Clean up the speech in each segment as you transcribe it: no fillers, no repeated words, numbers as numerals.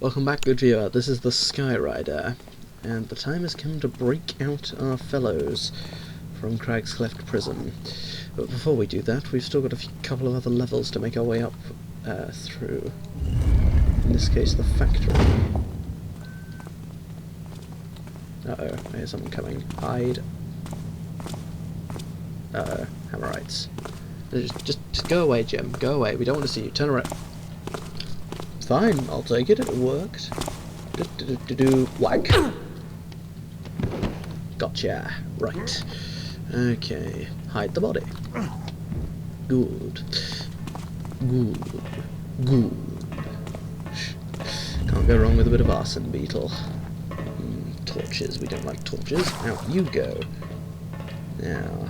Welcome back, good viewer. This is the Skyrider, and the time has come to break out our fellows from Cragscleft prison. But before we do that, we've still got a couple of other levels to make our way up through. In this case, the factory. Uh-oh, I hear someone coming. Hide. Uh-oh, Hammerites. Just go away, Jim. Go away. We don't want to see you. Turn around. Fine, I'll take it. It worked. Whack. Gotcha. Right. Okay. Hide the body. Good. Good. Good. Can't go wrong with a bit of arson beetle. Torches. We don't like torches. Out you go. Now.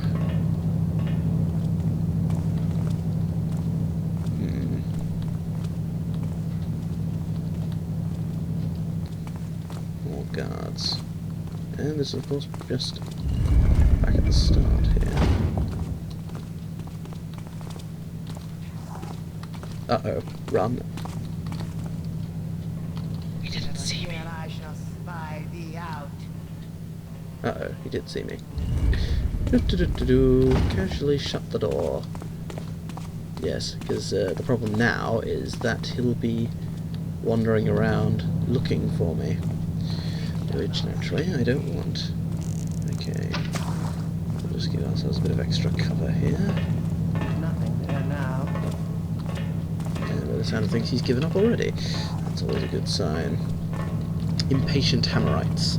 More guards. And this is, of course, just back at the start here. Uh-oh. Run. He didn't see me. Uh-oh, he did see me. Casually shut the door. Yes, because the problem now is that he'll be wandering around looking for me. Which, naturally, I don't want. Okay. We'll just give ourselves a bit of extra cover here. Nothing there now. And by the sound of things, he's given up already. That's always a good sign. Impatient Hammerites.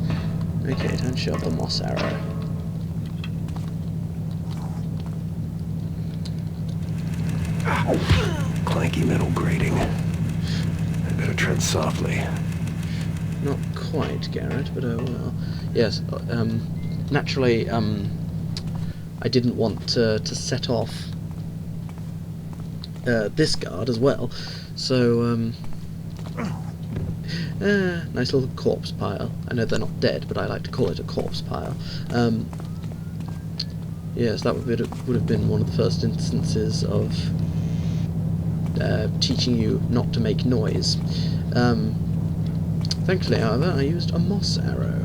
Okay, time to show up the moss arrow. Clanky metal grating. I better tread softly. Not quite, Garrett, but oh well. Yes, naturally, I didn't want to set off this guard as well, so, nice little corpse pile. I know they're not dead, but I like to call it a corpse pile. Yes, that would have been one of the first instances of teaching you not to make noise. Thankfully, however, I used a moss arrow,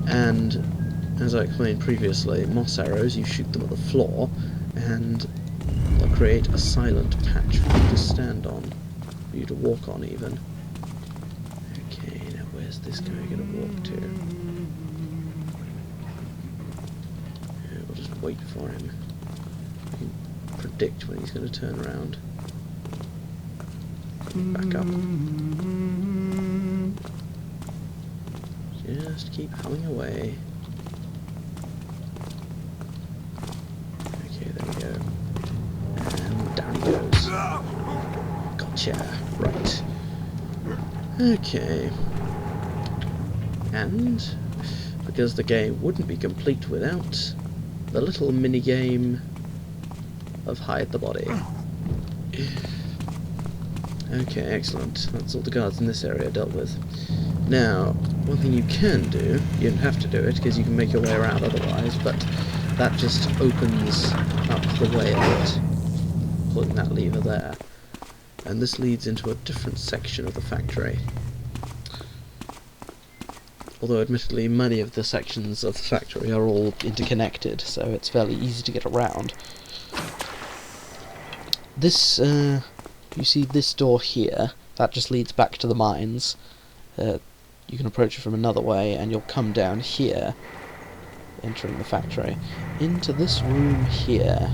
and as I explained previously, moss arrows, you shoot them at the floor, and they'll create a silent patch for you to stand on, for you to walk on even. Okay, now where's this guy going to walk to? Yeah, we'll just wait for him. I can predict when he's going to turn around. Back up. Just keep humming away. Okay, there we go. And down he goes. Gotcha. Right. Okay. And because the game wouldn't be complete without the little mini game of hide the body. Okay, excellent. That's all the guards in this area dealt with. Now, one thing you can do, you don't have to do it because you can make your way around otherwise, but that just opens up the way a bit, pulling that lever there. And this leads into a different section of the factory. Although admittedly many of the sections of the factory are all interconnected, so it's fairly easy to get around. This, you see this door here, that just leads back to the mines. You can approach it from another way, and you'll come down here, entering the factory, into this room here.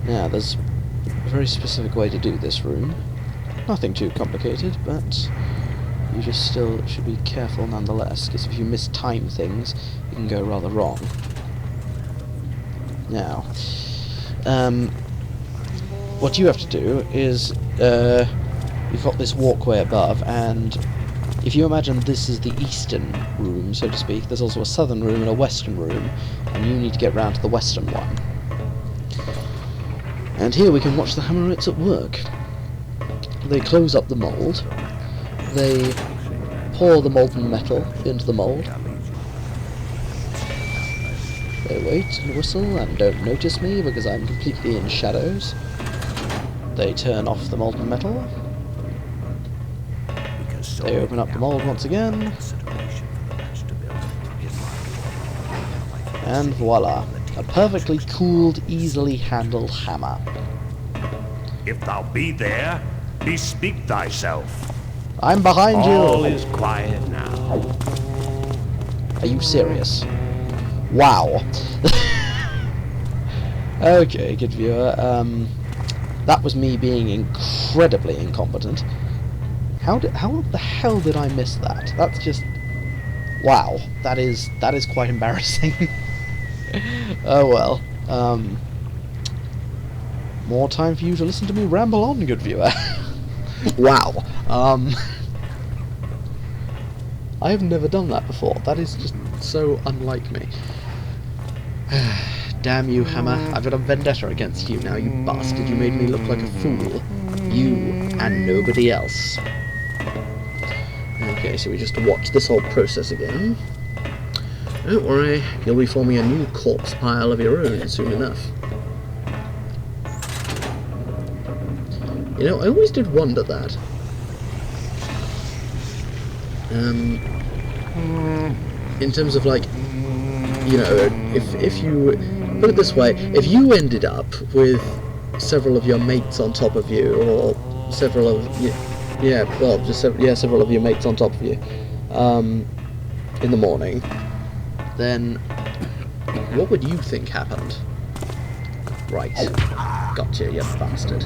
Now, there's a very specific way to do this room. Nothing too complicated, but you just still should be careful nonetheless, because if you mistime things, you can go rather wrong. Now, what you have to do is, you've got this walkway above, and if you imagine this is the eastern room, so to speak, there's also a southern room and a western room, and you need to get round to the western one. And here we can watch the Hammerites at work. They close up the mould, they pour the molten metal into the mould, they wait and whistle and don't notice me because I'm completely in shadows. They turn off the molten metal, They open up the mold once again. And voila. A perfectly cooled, easily handled hammer. If thou be there, bespeak thyself. I'm behind you! All is quiet now. Are you serious? Wow. Okay, good viewer. That was me being incredibly incompetent. How the hell did I miss that? That's just... wow. That is quite embarrassing. Oh well. More time for you to listen to me ramble on, good viewer. Wow. I have never done that before. That is just so unlike me. Damn you, Hammer. I've got a vendetta against you now, you bastard. You made me look like a fool. You and nobody else. Okay, so we just watch this whole process again. Don't worry, you'll be forming a new corpse pile of your own soon enough. You know, I always did wonder that. In terms of, like, you know, if you... put it this way, if you ended up with several of your mates on top of you, or several of... several of your mates on top of you, in the morning, then what would you think happened? Right. Gotcha, you bastard.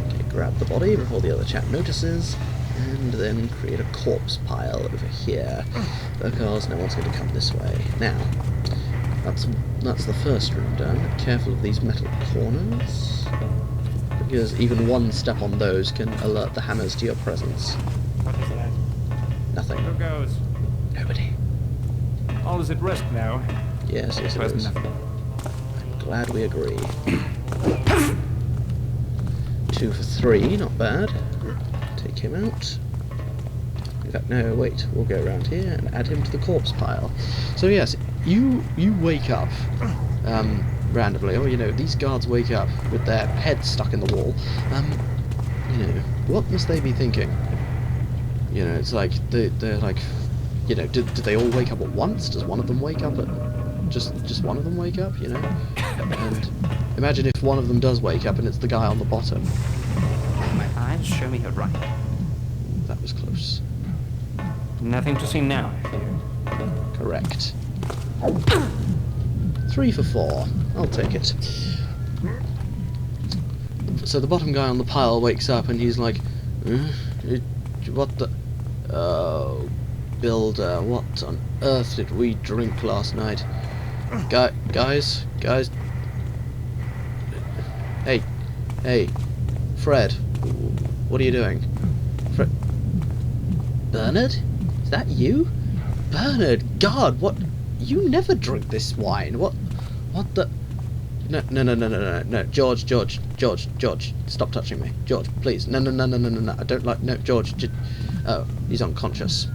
Okay, grab the body before the other chap notices, and then create a corpse pile over here, because no one's going to come this way. Now, that's the first room done. Careful of these metal corners, because even one step on those can alert the hammers to your presence. What is that? Nothing. Who goes? Nobody. All is at rest now. Yes, it Was is. nothing. I'm glad we agree. 2 for 3, not bad. Take him out. In fact, no, wait, we'll go around here and add him to the corpse pile. So yes, you wake up randomly, or you know, these guards wake up with their heads stuck in the wall. You know, what must they be thinking? You know, it's like they're like, you know, did they all wake up at once? Does one of them wake up at just one of them wake up? You know, and imagine if one of them does wake up and it's the guy on the bottom. My eyes show me her right. That was close. Nothing to see now, I fear. Correct. 3 for 4. I'll take it. So the bottom guy on the pile wakes up and he's like, what the... Oh, Builder, what on earth did we drink last night? Guys? Hey, Fred, what are you doing? Bernard? Is that you? Bernard, God, what? You never drink this wine. What the? No, George, stop touching me. George, please. No, I don't like, no, George, oh, he's unconscious.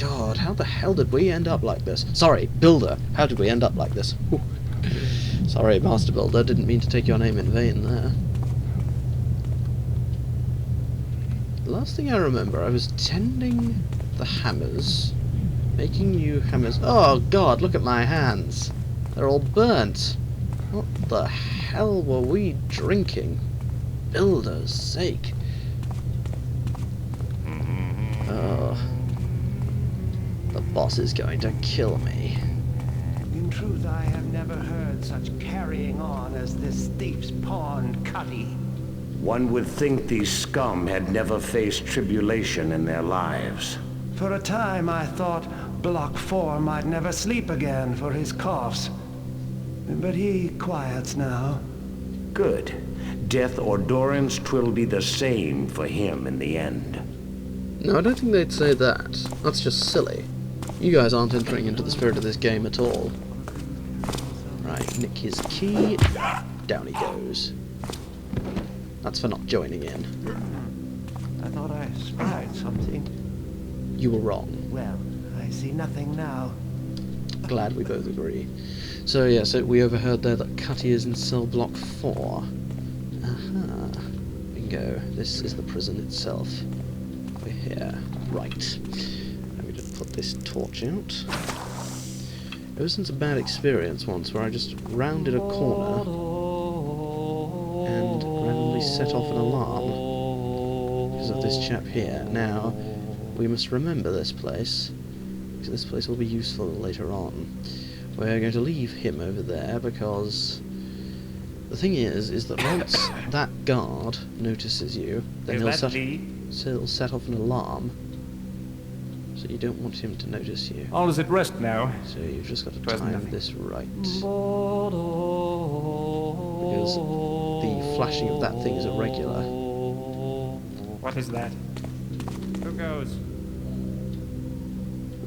God, how the hell did we end up like this? Sorry, Builder, how did we end up like this? Whew. Sorry, Master Builder, didn't mean to take your name in vain there. The last thing I remember, I was tending the hammers, making new hammers. Oh God, look at my hands. They're all burnt. What the hell were we drinking? Builder's sake. Oh. The boss is going to kill me. In truth, I have never heard such carrying on as this thief's pawn, Cutty. One would think these scum had never faced tribulation in their lives. For a time, I thought Block 4 might never sleep again for his coughs. But he quiets now. Good. Death or durance, 'twill be the same for him in the end. No, I don't think they'd say that. That's just silly. You guys aren't entering into the spirit of this game at all. Right, nick his key. Down he goes. That's for not joining in. I thought I spied something. You were wrong. Well, I see nothing now. Glad we both agree. So yeah, so we overheard there that Cutty is in cell block 4. Aha. Bingo. This is the prison itself. over here. Right. I'm going to put this torch out. Ever since a bad experience once where I just rounded a corner and randomly set off an alarm because of this chap here. Now, we must remember this place, because this place will be useful later on. We're going to leave him over there because the thing is that once that guard notices you, then he'll set off an alarm. So you don't want him to notice you. All is at rest now. So you've just got to Twas time nothing. this right. Because the flashing of that thing is irregular. What is that? Who goes?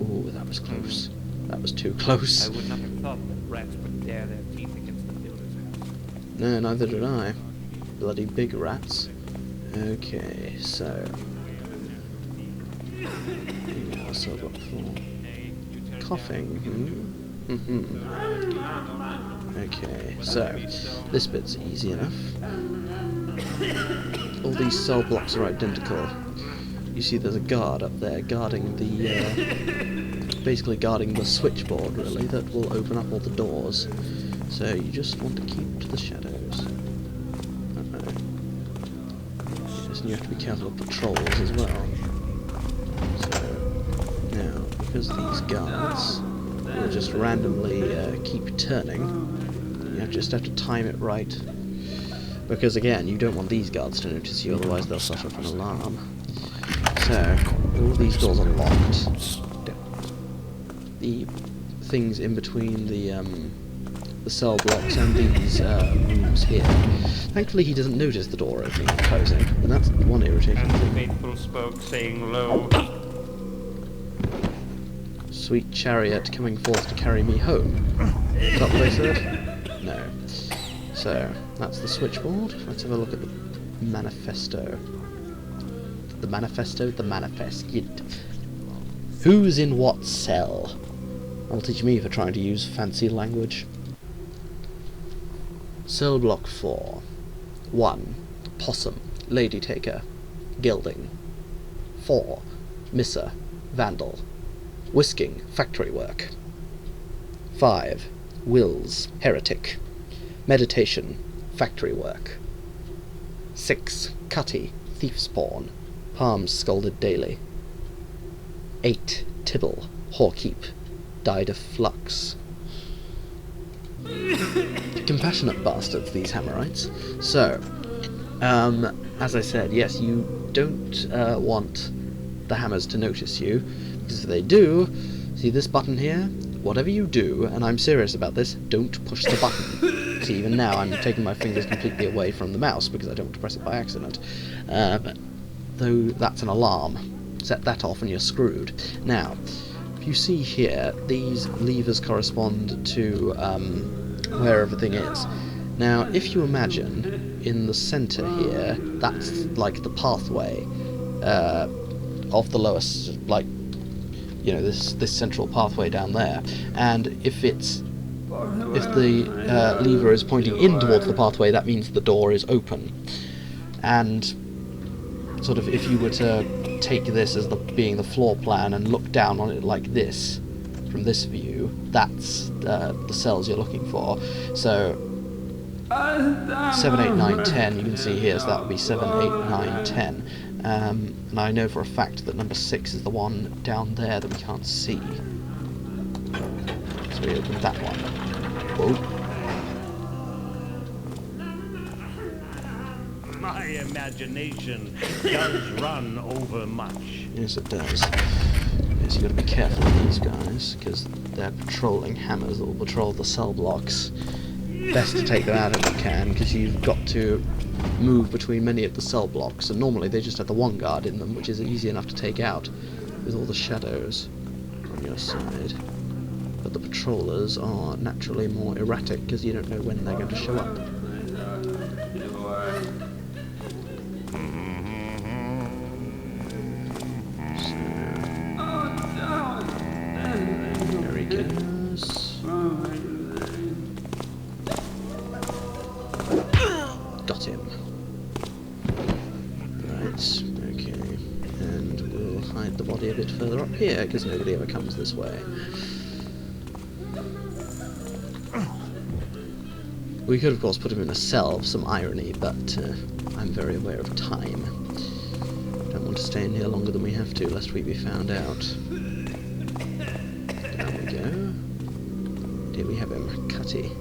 Ooh, that was close. That was too close. I would not have thought that rats would dare their teeth against the builder's house. No, neither did I. Bloody big rats. Okay, so... So I've got 4. Coughing. Okay, so this bit's easy enough. All these cell blocks are identical. You see there's a guard up there guarding the basically guarding the switchboard really that will open up all the doors. So you just want to keep to the shadows. Yes, and you have to be careful of patrols as well. Now, because these guards will just randomly keep turning, you just have to time it right. Because again, you don't want these guards to notice you, otherwise they'll set off an alarm. So, all these doors are locked. The things in between the cell blocks and these rooms here. Thankfully he doesn't notice the door opening and closing, and that's one irritating And the thing. faithful spoke, saying low. Sweet chariot coming forth to carry me home. Is that what they said? No. So, that's the switchboard. Let's have a look at the manifesto. The manifesto? The manifest. Who's in what cell? That'll teach me for trying to use fancy language. Cell block 4. 1. Possum. Lady taker. Gilding. 4. Misser. Vandal. Whisking, factory work. 5. Wills, heretic. Meditation, factory work. 6. Cutty, thief spawn. Palms scalded daily. 8. Tibble, whorekeep. Died of flux. Compassionate bastards, these Hammerites. So, as I said, yes, you don't want the hammers to notice you. Because if they do, see this button here? Whatever you do, and I'm serious about this, don't push the button. See, even now I'm taking my fingers completely away from the mouse because I don't want to press it by accident. Though that's an alarm. Set that off and you're screwed. Now, if you see here, these levers correspond to where everything is. Now, if you imagine in the centre here, that's like the pathway of the lowest, like, you know, this central pathway down there, and if the lever is pointing in towards the pathway, that means the door is open. And sort of if you were to take this as being the floor plan and look down on it like this from this view, that's the cells you're looking for. So 7, 8, 9, 10 you can see here, so that would be 7, 8, 9, 10. And I know for a fact that number 6 is the one down there that we can't see. So we open that one. Whoa. My imagination does run over much. Yes, it does. Yes, you've got to be careful of these guys, because they're patrolling hammers that will patrol the cell blocks. Best to take them out if you can, because you've got to move between many of the cell blocks, and normally they just have the one guard in them, which is easy enough to take out with all the shadows on your side. But the patrollers are naturally more erratic, because you don't know when they're going to show up. There he goes. Got him. Right, okay. And hide the body a bit further up here, because nobody ever comes this way. We could, of course, put him in a cell, some irony, but I'm very aware of time. Don't want to stay in here longer than we have to, lest we be found out. Down we go. Here we have him, Cutty.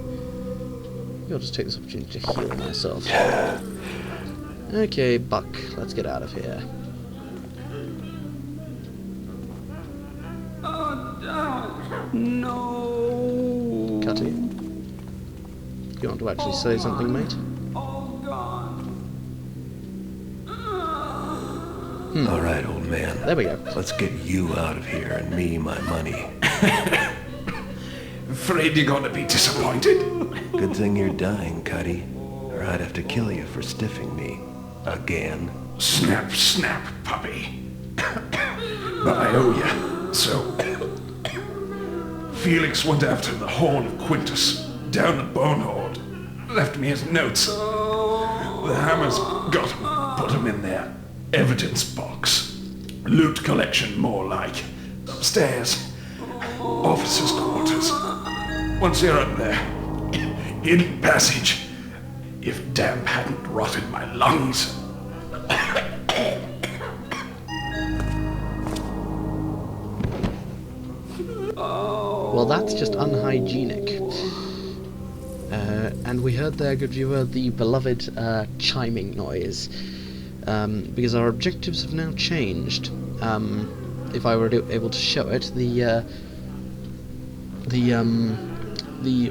I'll just take this opportunity to heal myself. Okay, Buck, let's get out of here. Oh, no. Cutty? You want to actually say something, mate? Oh, God. All right, old man. There we go. Let's get you out of here and me my money. Afraid you're gonna be disappointed? Good thing you're dying, Cutty, or I'd have to kill you for stiffing me. Again. Snap, snap, puppy. But I owe you, so... Felix went after the Horn of Quintus, down at Bonehorde. Left me his notes. The Hammers got him, put him in their evidence box. Loot collection, more like. Upstairs. Officers' quarters. Once you're up there, hidden passage. If damp hadn't rotted my lungs. Well, that's just unhygienic. And we heard there, good viewer, the beloved chiming noise. Because our objectives have now changed. If I were able to show it, the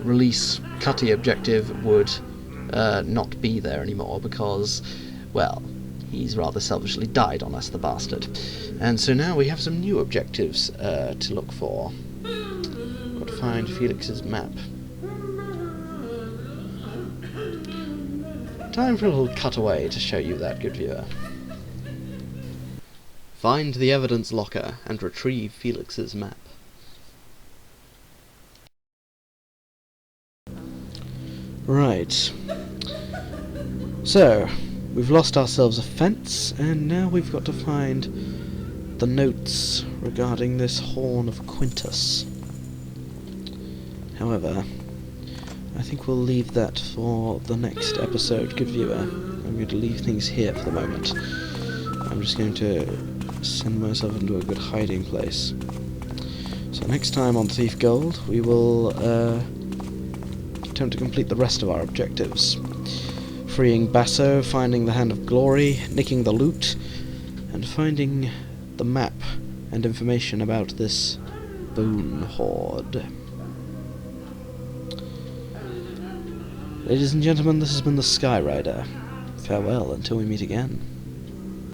release Cutty objective would not be there anymore because, well, he's rather selfishly died on us, the bastard. And so now we have some new objectives to look for. Got to find Felix's map. Time for a little cutaway to show you that, good viewer. Find the evidence locker and retrieve Felix's map. Right. So, we've lost ourselves a fence, and now we've got to find the notes regarding this Horn of Quintus. However, I think we'll leave that for the next episode, good viewer. I'm going to leave things here for the moment. I'm just going to send myself into a good hiding place. So next time on Thief Gold, we will attempt to complete the rest of our objectives. Freeing Basso, finding the Hand of Glory, nicking the loot, and finding the map and information about this Bone Horde. Ladies and gentlemen, this has been the Skyrider. Farewell until we meet again.